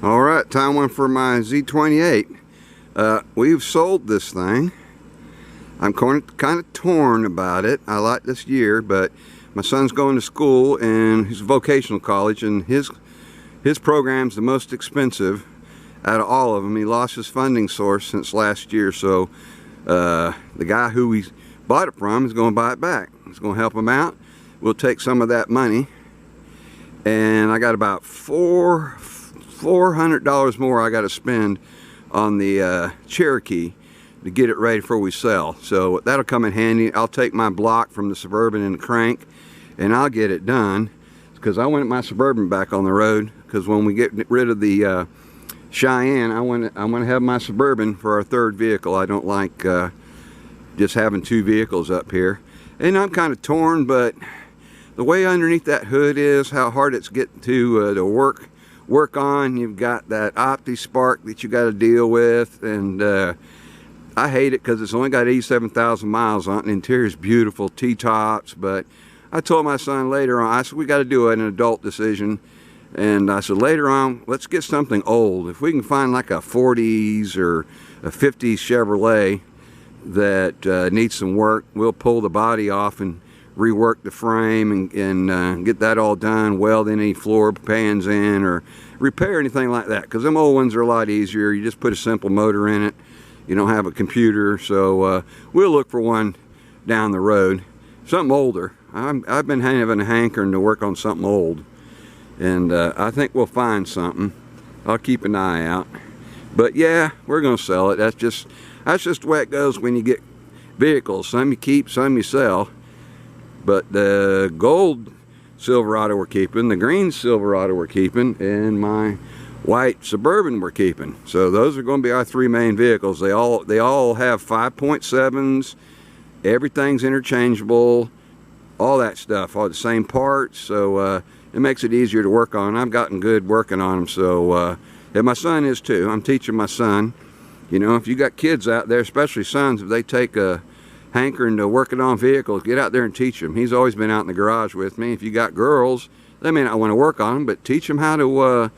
Alright, time one for my Z28. We've sold this thing. I'm kind of torn about it. I like this year, but my son's going to school and he's a vocational college, and his program's the most expensive out of all of them. He lost his funding source since last year, so the guy who we bought it from is going to buy it back. He's going to help him out. We'll take some of that money, and I got about $400 more I got to spend on the Cherokee to get it ready before we sell. So that'll come in handy. I'll take my block from the Suburban and crank, and I'll get it done, because I want my Suburban back on the road. Because when we get rid of the Cheyenne, I want to have my Suburban for our third vehicle. I don't like just having two vehicles up here. And I'm kind of torn, but the way underneath that hood is, how hard it's getting to work on. You've got that Opti spark that you got to deal with, and I hate it because it's only got 87,000 miles on it. The interior's beautiful, T-tops, but I told my son later on, I said, we got to do an adult decision. And I said, later on, let's get something old. If we can find like a 40s or a 50s Chevrolet that needs some work, we'll pull the body off and rework the frame and get that all done, weld any floor pans in, or repair anything like that, because them old ones are a lot easier. You just put a simple motor in it. You don't have a computer, so we'll look for one down the road, something older. I've been having a hankering to work on something old, and I think we'll find something. I'll keep an eye out, but yeah, we're gonna sell it. That's just the way it goes when you get vehicles. Some you keep, some you sell. But the gold Silverado we're keeping, the green Silverado we're keeping, and my white Suburban we're keeping. So those are going to be our three main vehicles. They all have 5.7s. Everything's interchangeable. All that stuff, all the same parts. So it makes it easier to work on. I've gotten good working on them. So and my son is too. I'm teaching my son. You know, if you got kids out there, especially sons, if they take a hankering to working on vehicles, get out there and teach them. He's always been out in the garage with me. If you got girls, they may not want to work on them, but teach them how to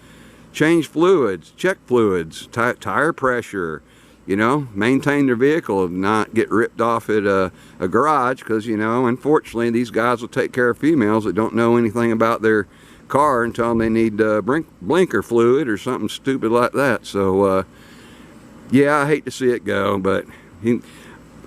change fluids, check fluids, tire pressure, you know, maintain their vehicle and not get ripped off at a garage, because, you know, unfortunately these guys will take care of females that don't know anything about their car and tell them they need blinker fluid or something stupid like that. So yeah, I hate to see it go, but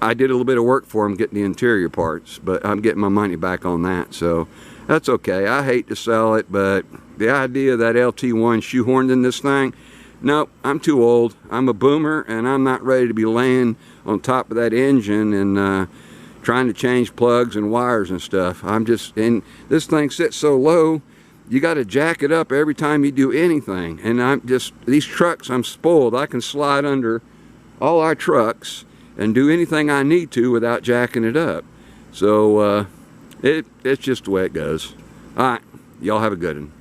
I did a little bit of work for him getting the interior parts, but I'm getting my money back on that, so that's okay. I hate to sell it, but the idea of that LT1 shoehorned in this thing, nope, I'm too old. I'm a boomer, and I'm not ready to be laying on top of that engine and trying to change plugs and wires and stuff. And this thing sits so low, you got to jack it up every time you do anything. And these trucks, I'm spoiled. I can slide under all our trucks and do anything I need to without jacking it up. So it's just the way it goes. All right, y'all have a good one.